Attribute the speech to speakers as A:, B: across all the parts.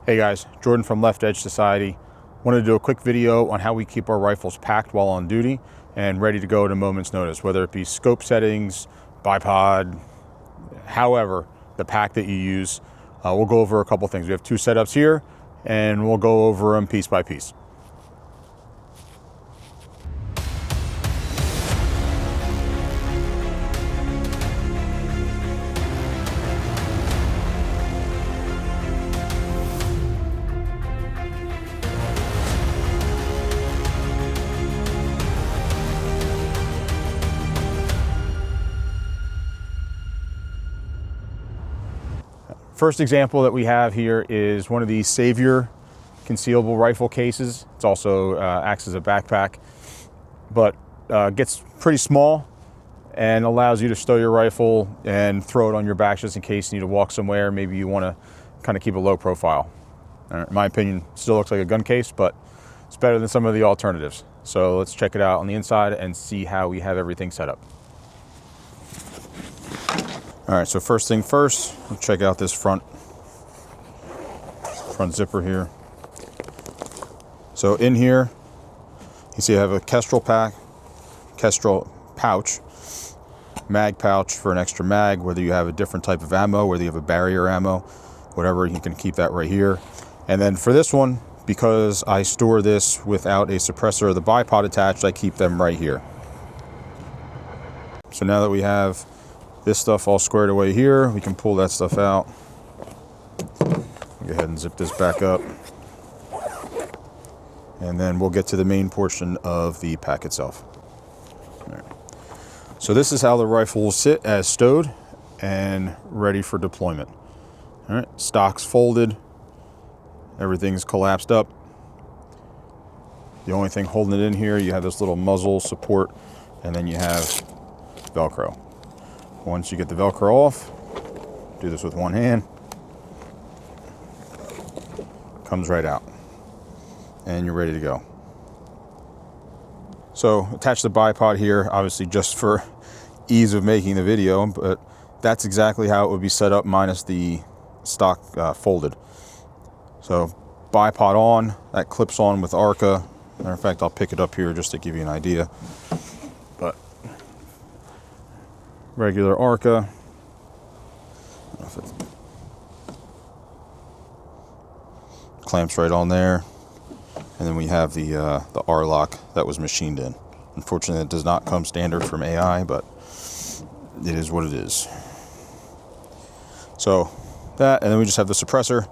A: Hey guys, Jordan from Left Edge Society. Wanted to do a quick video on how we keep our rifles packed while on duty and ready to go at a moment's notice, whether it be scope settings, bipod, however, the pack that you use. We'll go over a couple things. We have two setups here and we'll go over them piece by piece. First example that we have here is one of these Savior concealable rifle cases. It's also acts as a backpack, but gets pretty small and allows you to stow your rifle and throw it on your back just in case you need to walk somewhere. Maybe you want to kind of keep a low profile. In my opinion, still looks like a gun case, but it's better than some of the alternatives. So let's check it out on the inside and see how we have everything set up. All right, so first thing first, we'll check out this front zipper here. So in here, you see I have a Kestrel pouch, mag pouch for an extra mag, whether you have a different type of ammo, whether you have a barrier ammo, whatever, you can keep that right here. And then for this one, because I store this without a suppressor or the bipod attached, I keep them right here. So now that we have this stuff all squared away here, we can pull that stuff out. Go ahead and zip this back up. And then we'll get to the main portion of the pack itself. All right. So this is how the rifle will sit as stowed and ready for deployment. All right, stock's folded. Everything's collapsed up. The only thing holding it in here, you have this little muzzle support, and then you have Velcro. Once you get the Velcro off, do this with one hand, comes right out, and you're ready to go. So attach the bipod here, obviously just for ease of making the video, but that's exactly how it would be set up minus the stock folded. So bipod on, that clips on with Arca. Matter of fact, I'll pick it up here just to give you an idea. But regular Arca. Clamps right on there. And then we have the R-lock that was machined in. Unfortunately, it does not come standard from AI, but it is what it is. So that, and then we just have the suppressor.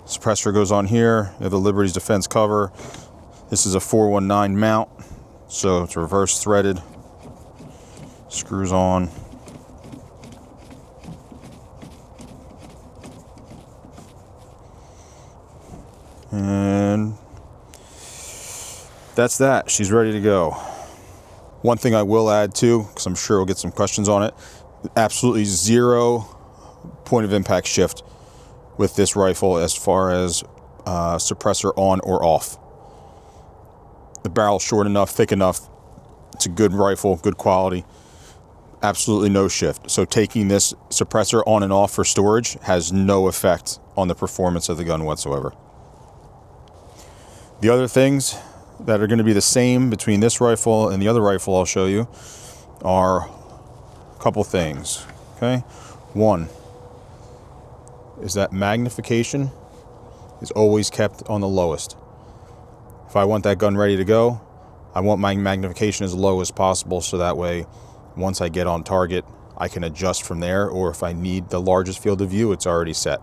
A: Suppressor goes on here. You have the Liberty's defense cover. This is a 419 mount, so it's reverse threaded. Screws on. And that's that. She's ready to go. One thing I will add too, because I'm sure we'll get some questions on it, absolutely zero point of impact shift with this rifle as far as suppressor on or off. The barrel's short enough, thick enough. It's a good rifle, good quality. Absolutely no shift. So taking this suppressor on and off for storage has no effect on the performance of the gun whatsoever. The other things that are going to be the same between this rifle and the other rifle I'll show you are a couple things. Okay, one is that magnification is always kept on the lowest. If I want that gun ready to go, I want my magnification as low as possible, so that way once I get on target I can adjust from there, or if I need the largest field of view, it's already set.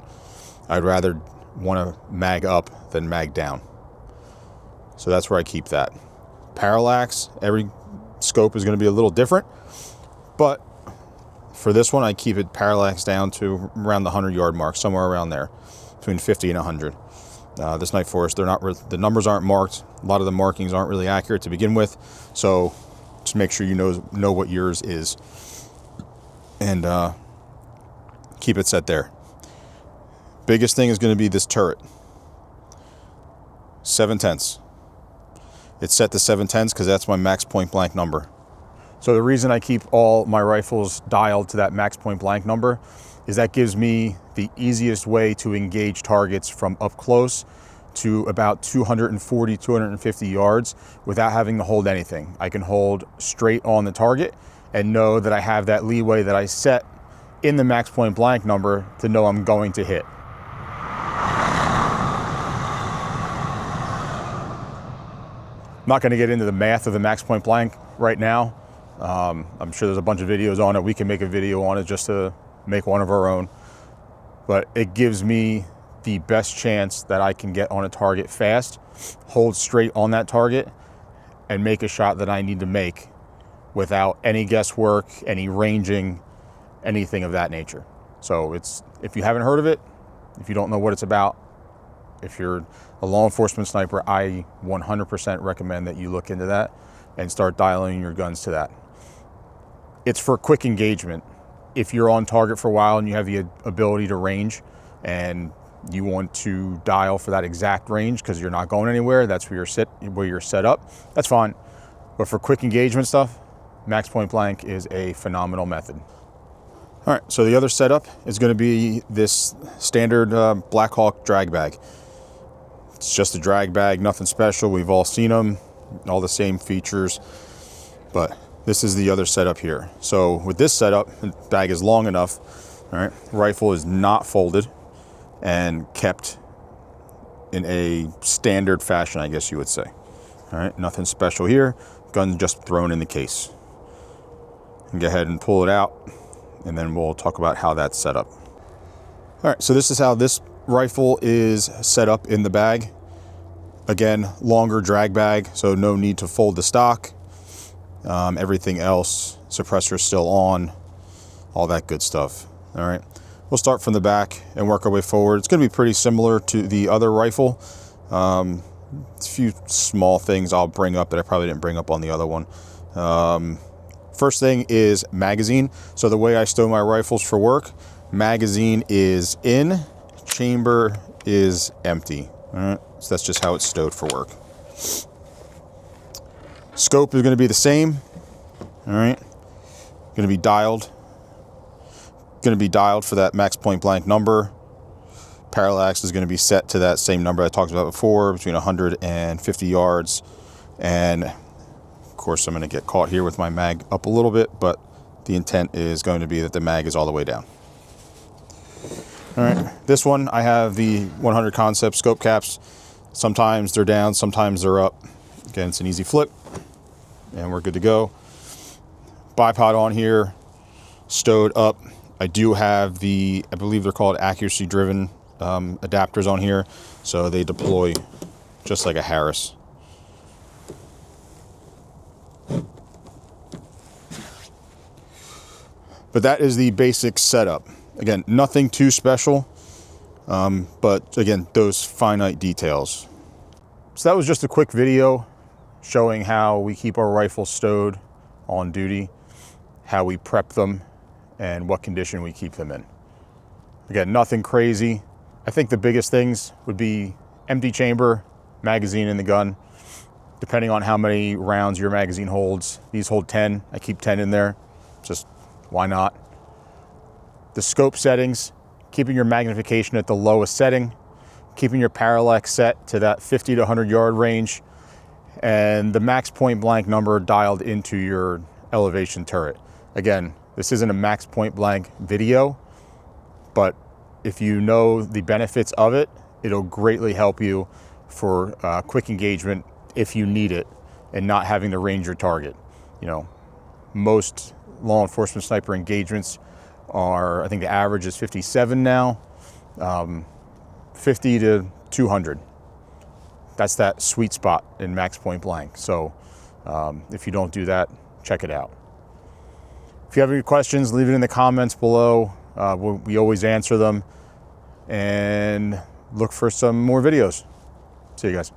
A: I'd rather want to mag up than mag down. So that's where I keep that. Parallax, every scope is going to be a little different, but for this one I keep it parallax down to around the 100-yard mark, somewhere around there, between 50 and 100. This Night Forest, the numbers aren't marked. A lot of the markings aren't really accurate to begin with, so just make sure you know what yours is, and keep it set there. Biggest thing is going to be this turret. 7/10. It's set to 7/10 because that's my max point blank number. So the reason I keep all my rifles dialed to that max point blank number is that gives me the easiest way to engage targets from up close to about 240, 250 yards without having to hold anything. I can hold straight on the target and know that I have that leeway that I set in the max point blank number to know I'm going to hit. I'm not going to get into the math of the max point blank right now. I'm sure there's a bunch of videos on it. We can make a video on it just to make one of our own. But it gives me the best chance that I can get on a target fast, hold straight on that target, and make a shot that I need to make without any guesswork, any ranging, anything of that nature. So if you haven't heard of it, if you don't know what it's about, if you're a law enforcement sniper, I 100% recommend that you look into that and start dialing your guns to that. It's for quick engagement. If you're on target for a while and you have the ability to range and you want to dial for that exact range because you're not going anywhere, that's where you're set up, that's fine. But for quick engagement stuff, max point blank is a phenomenal method. All right, so the other setup is going to be this standard Blackhawk drag bag. It's just a drag bag, nothing special. We've all seen them, all the same features, but this is the other setup here. So with this setup, the bag is long enough, all right, rifle is not folded and kept in a standard fashion, I guess you would say. All right, nothing special here. Gun just thrown in the case. And go ahead and pull it out, and then we'll talk about how that's set up. All right, so this is how this rifle is set up in the bag. Again, longer drag bag, so no need to fold the stock. Everything else, suppressor still on, all that good stuff. All right, we'll start from the back and work our way forward. It's going to be pretty similar to the other rifle. A few small things I'll bring up that I probably didn't bring up on the other one. First thing is magazine. So the way I stow my rifles for work, magazine is in, chamber is empty. All right, so that's just how it's stowed for work. Scope is going to be the same. All right, going to be dialed. Going to be dialed for that max point blank number. Parallax is going to be set to that same number I talked about before, between 150 yards. And of course, I'm going to get caught here with my mag up a little bit, but the intent is going to be that the mag is all the way down. All right, this one, I have the 100 Concept scope caps. Sometimes they're down, sometimes they're up. Again, it's an easy flip, and we're good to go. Bipod on here, stowed up. I do have the, I believe they're called accuracy driven adapters on here, so they deploy just like a Harris. But that is the basic setup. Again, nothing too special, but again, those finite details. So that was just a quick video showing how we keep our rifles stowed on duty, how we prep them, and what condition we keep them in. Again, nothing crazy. I think the biggest things would be empty chamber, magazine in the gun, depending on how many rounds your magazine holds. These hold 10, I keep 10 in there, just why not? The scope settings, keeping your magnification at the lowest setting, keeping your parallax set to that 50 to 100 yard range, and the max point blank number dialed into your elevation turret. Again, this isn't a max point blank video, but if you know the benefits of it, it'll greatly help you for quick engagement if you need it and not having to range your target. You know, most law enforcement sniper engagements are, I think the average is 57 now, 50 to 200. That's that sweet spot in max point blank. So if you don't do that, check it out. If you have any questions, leave it in the comments below. We always answer them, and look for some more videos. See you guys.